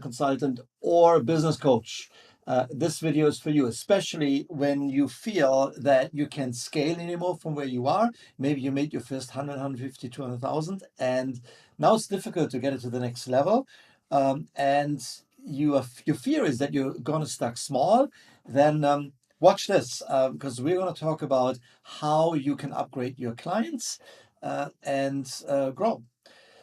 consultant or business coach. This video is for you, especially when you feel that you can't scale anymore from where you are. Maybe you made your first 100, 150, 200,000, and now it's difficult to get it to the next level. And your fear is that you're going to stuck small. Then watch this because we're going to talk about how you can upgrade your clients and grow.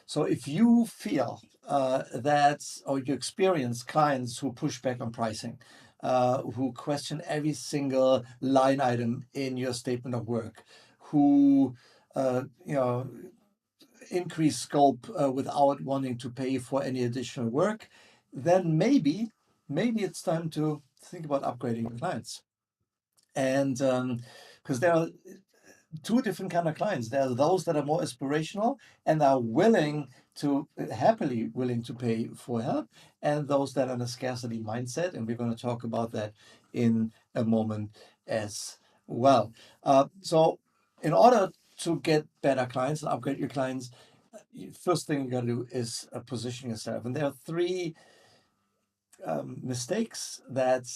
So if you feel that, or you experience clients who push back on pricing, who question every single line item in your statement of work, who you know increase scope without wanting to pay for any additional work, then maybe it's time to think about upgrading your clients. And because there are two different kind of clients. There are those that are more aspirational and are happily willing to pay for help, and those that are in a scarcity mindset. And we're going to talk about that in a moment as well. So in order to get better clients and upgrade your clients, first thing you got to do is position yourself. And there are three mistakes that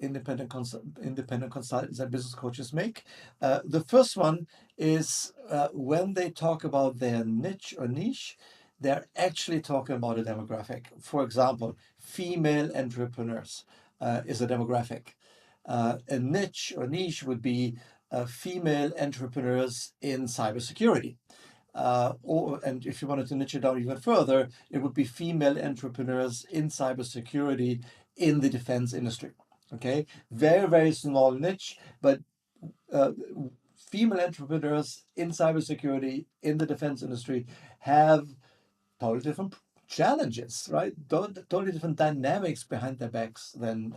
independent consultants and business coaches make. The first one is when they talk about their niche or niche, they're actually talking about a demographic. For example, female entrepreneurs is a demographic. A niche or niche would be female entrepreneurs in cybersecurity. And if you wanted to niche it down even further, it would be female entrepreneurs in cybersecurity in the defense industry. Okay, very, very small niche, but uh, female entrepreneurs in cybersecurity in the defense industry have totally different challenges, right? Totally different dynamics behind their backs than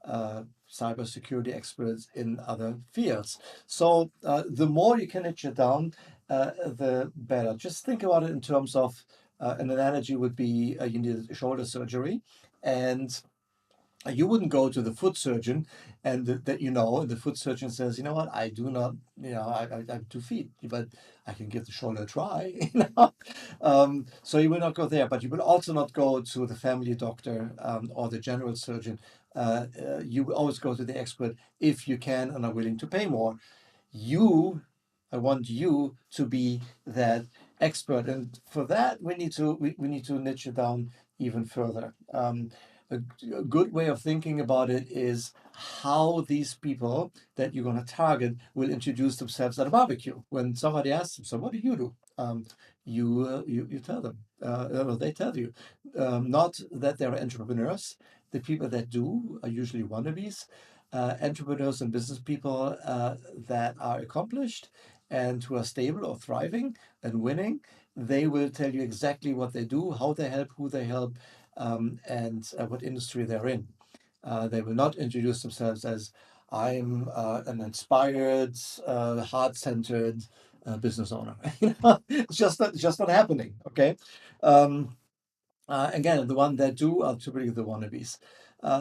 cybersecurity experts in other fields. So the more you can niche it down, the better. Just think about it in terms of an analogy would be you need shoulder surgery, and you wouldn't go to the foot surgeon and the foot surgeon says, you know what, I do not, I have 2 feet, but I can give the shoulder a try. So you will not go there, but you will also not go to the family doctor or the general surgeon. You will always go to the expert if you can and are willing to pay more. I want you to be that expert, and for that we need to niche it down even further. A good way of thinking about it is how these people that you're going to target will introduce themselves at a barbecue. When somebody asks them, "So what do you do?" You tell them, they tell you, not that they're entrepreneurs. The people that do are usually wannabes. Entrepreneurs and business people that are accomplished and who are stable or thriving and winning, they will tell you exactly what they do, how they help, who they help, and what industry they're in. They will not introduce themselves as I'm an inspired, heart-centered business owner. It's just not happening. Okay. Again, the one that do are typically the wannabes.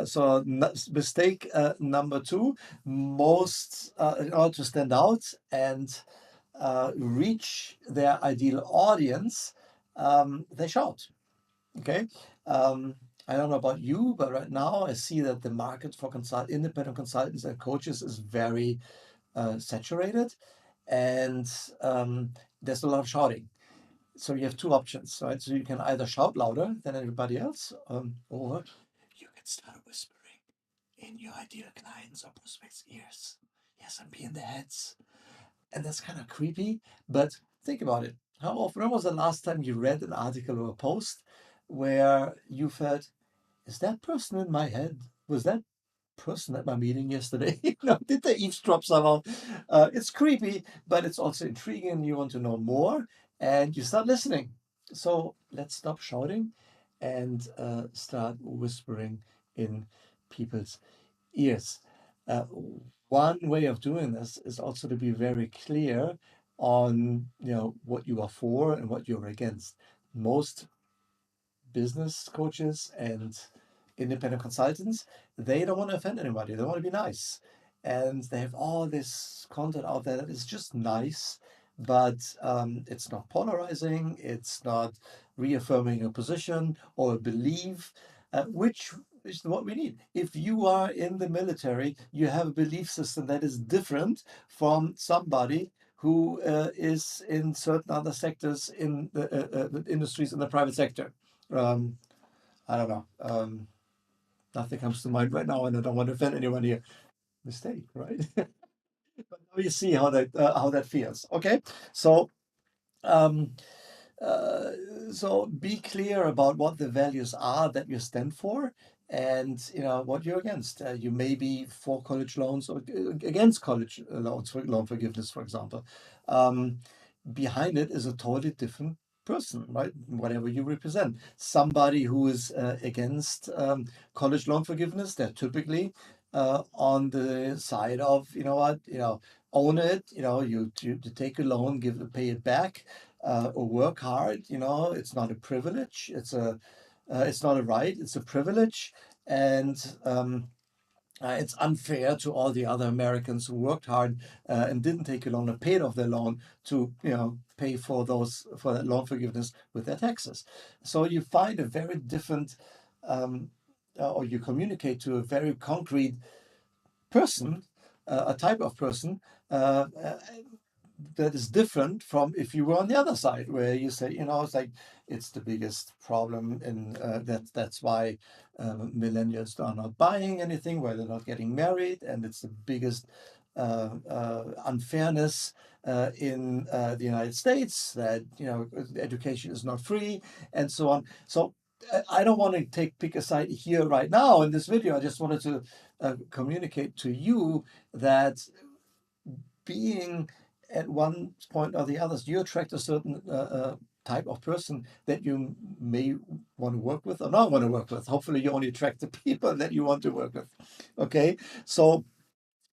So mistake number two: most in order to stand out and reach their ideal audience, they shout. Okay. I don't know about you, but right now I see that the market for independent consultants and coaches is very saturated, and there's a lot of shouting. So you have two options, right? So you can either shout louder than everybody else, or you can start whispering in your ideal clients or prospects' ears. Yes, and be in their heads. And that's kind of creepy, but think about it. When was the last time you read an article or a post where you felt, is that person in my head? Was that person at my meeting yesterday? Did they eavesdrop somehow? It's creepy, but it's also intriguing. You want to know more, and you start listening. So let's stop shouting and start whispering in people's ears. Uh, One way of doing this is also to be very clear on what you are for and what you're against. Most business coaches and independent consultants, they don't want to offend anybody. They want to be nice. And they have all this content out there that is just nice, but it's not polarizing, it's not reaffirming a position or a belief. which is what we need. If you are in the military, you have a belief system that is different from somebody who is in certain other sectors in the industries in the private sector. Um, I don't know. Nothing comes to mind right now, and I don't want to offend anyone here. Mistake, right? But now you see how that feels. Okay, so um, uh, so be clear about what the values are that you stand for, and what you're against. You may be for college loans or against college loans for loan forgiveness, for example. Um, Behind it is a totally different person, right? Whatever you represent. Somebody who is against college loan forgiveness, they're typically on the side of, what, own it, you take a loan, pay it back, or work hard. It's not a privilege. It's not a right. It's a privilege, and it's unfair to all the other Americans who worked hard and didn't take a loan or paid off their loan to, pay for that loan forgiveness with their taxes. So you find a very different, or you communicate to a very concrete person, a type of person uh, uh, that is different from if you were on the other side, where you say, it's like it's the biggest problem, and that's why millennials are not buying anything, why they're not getting married, and it's the biggest unfairness in the United States, that education is not free, and so on. So I don't want to pick a side here right now in this video. I just wanted to communicate to you that being at one point or the others, you attract a certain type of person that you may want to work with or not want to work with. Hopefully, you only attract the people that you want to work with. Okay, so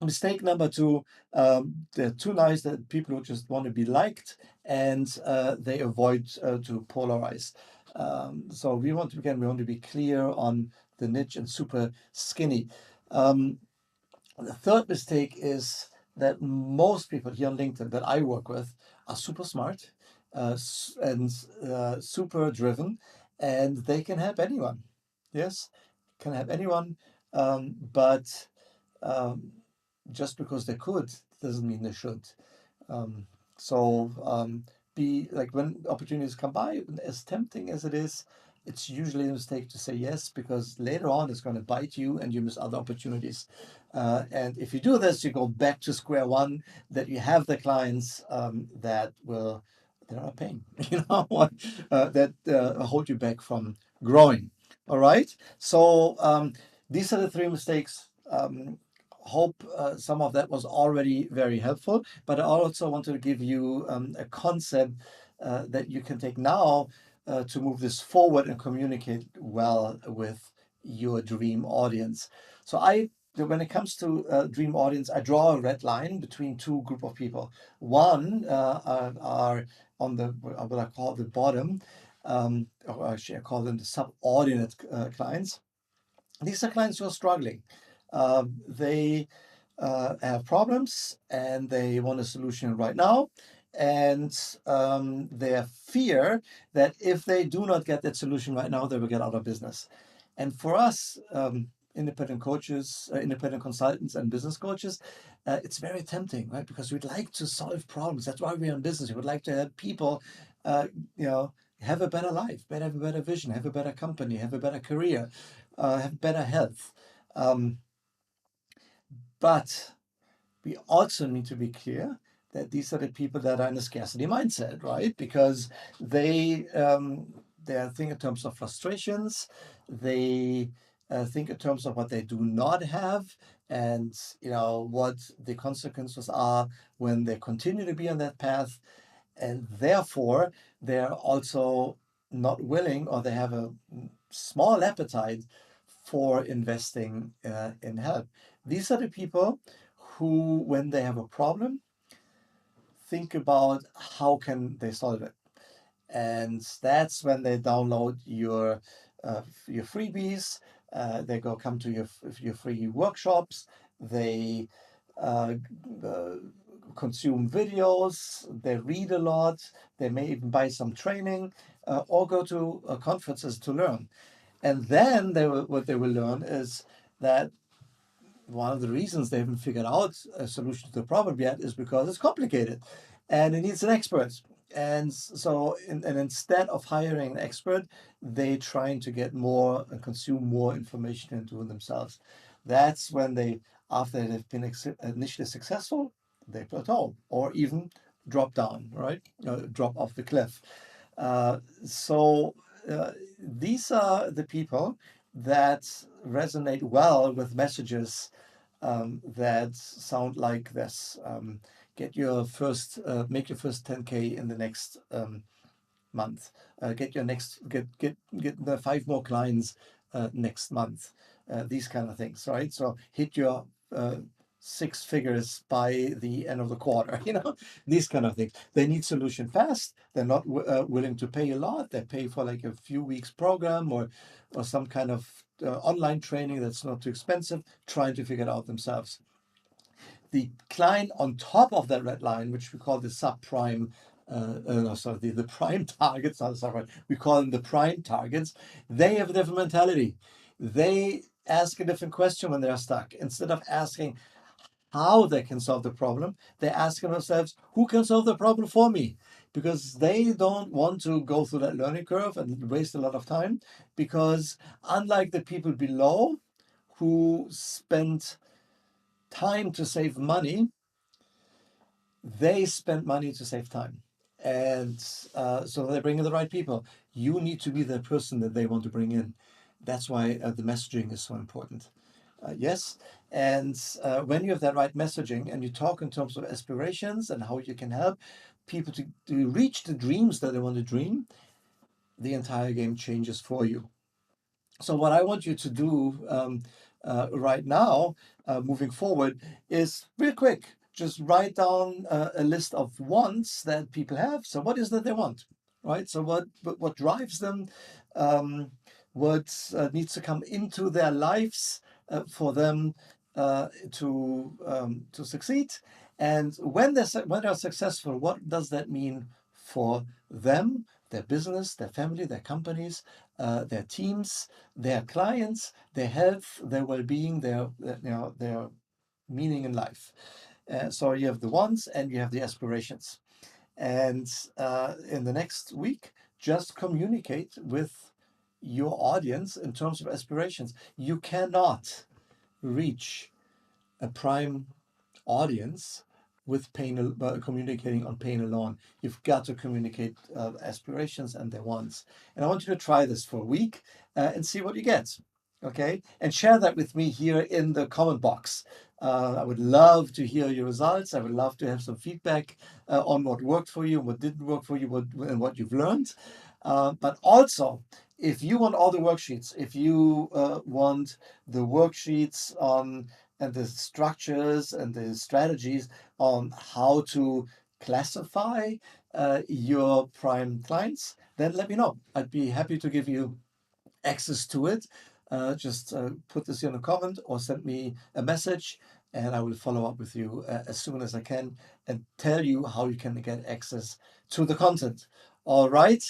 mistake number two, they're too nice, that people who just want to be liked, and they avoid to polarize. So we want to be clear on the niche and super skinny. The third mistake is that most people here on LinkedIn that I work with are super smart and super driven, and they can help anyone. Yes, can help anyone, but um, just because they could doesn't mean they should. Um, so be like, when opportunities come by, as tempting as it is, it's usually a mistake to say yes, because later on it's going to bite you and you miss other opportunities. And if you do this, you go back to square one, that you have the clients that will, they're not paying, that hold you back from growing. All right. So these are the three mistakes. Hope some of that was already very helpful, but I also wanted to give you a concept that you can take now to move this forward and communicate well with your dream audience. When it comes to dream audience, I draw a red line between two group of people. One are on what I call the bottom, or actually I call them the subordinate clients. These are clients who are struggling. They have problems and they want a solution right now. And their fear that if they do not get that solution right now, they will get out of business. And for us, independent coaches, independent consultants, and business coaches, it's very tempting, right? Because we'd like to solve problems. That's why we're in business. We would like to help people, uh, you know, have a better life, have a better vision, have a better company, have a better career, have better health. Um, but we also need to be clear that these are the people that are in a scarcity mindset, right? Because they think in terms of frustrations, they think in terms of what they do not have, and what the consequences are when they continue to be on that path, and therefore they're also not willing, or they have a small appetite for investing in help. These are the people who, when they have a problem, think about how can they solve it, and that's when they download your freebies. They go come to your free workshops. They uh, uh, consume videos. They read a lot. They may even buy some training or go to conferences to learn. And then what they will learn is that one of the reasons they haven't figured out a solution to the problem yet is because it's complicated and it needs an expert. And so, and instead of hiring an expert, they trying to get more and consume more information and do it themselves. That's when they, after they've been initially successful, they plateau or even drop down, right? Drop off the cliff. So these are the people that resonate well with messages that sound like this. Make your first 10K in the next month. Get the 5 more clients next month. These kind of things, right? So hit your 6 figures by the end of the quarter. These kind of things. They need solution fast. They're not willing to pay a lot. They pay for like a few weeks program or some kind of online training that's not too expensive. Trying to figure it out themselves. The client on top of that red line, which we call the subprime, no, sorry, the prime targets, not subprime, we call them the prime targets, they have a different mentality. They ask a different question when they're stuck. Instead of asking how they can solve the problem, they're asking themselves, who can solve the problem for me? Because they don't want to go through that learning curve and waste a lot of time. Because unlike the people below who spend time to save money, they spend money to save time. And so they bring in the right people. You need to be the person that they want to bring in. That's why the messaging is so important. Yes. And when you have that right messaging and you talk in terms of aspirations and how you can help people to reach the dreams that they want to dream, the entire game changes for you. So what I want you to do right now, moving forward, is real quick. Just write down a list of wants that people have. So what is that they want, right? So what drives them? Um, what needs to come into their lives for them to succeed? And when they're successful, what does that mean for them, their business, their family, their companies, their teams, their clients, their health, their well-being, their meaning in life. So you have the wants and you have the aspirations. And in the next week, just communicate with your audience in terms of aspirations. You cannot reach a prime audience with pain, communicating on pain alone. You've got to communicate aspirations and their wants. And I want you to try this for a week and see what you get. Okay, and share that with me here in the comment box. I would love to hear your results. I would love to have some feedback on what worked for you, what didn't work for you, and what you've learned. But also, if you want all the worksheets, if you want the worksheets on and the structures and the strategies on how to classify your prime clients, then let me know. I'd be happy to give you access to it. Just put this in a comment or send me a message and I will follow up with you as soon as I can and tell you how you can get access to the content. All right.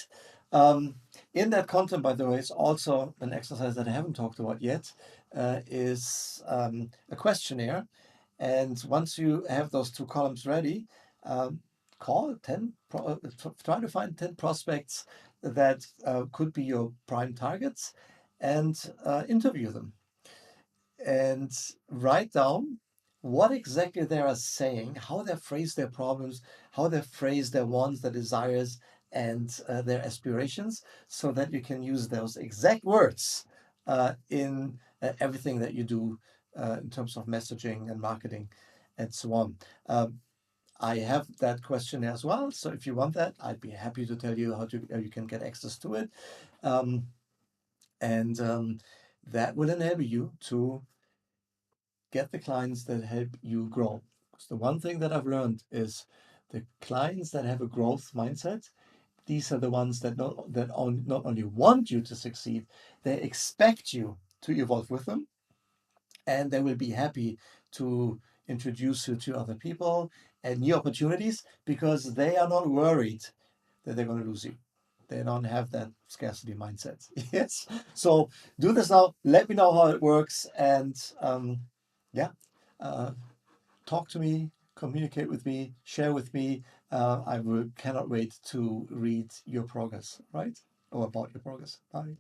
Um, in that content, by the way, it's also an exercise that I haven't talked about yet, is a questionnaire. And once you have those 2 columns ready, um, call 10, try to find 10 prospects that could be your prime targets and interview them and write down what exactly they are saying, how they phrase their problems, how they phrase their wants, their desires, and their aspirations, so that you can use those exact words in everything that you do in terms of messaging and marketing and so on. I have that questionnaire as well. So if you want that, I'd be happy to tell you how you can get access to it. Um, and that will enable you to get the clients that help you grow. Because the one thing that I've learned is the clients that have a growth mindset, these are the ones that not only want you to succeed, they expect you to evolve with them, and they will be happy to introduce you to other people and new opportunities because they are not worried that they're going to lose you. They don't have that scarcity mindset. Yes. So do this now. Let me know how it works, and yeah, uh, talk to me, communicate with me, share with me. I will cannot wait to read your progress, right? Or about your progress. Bye.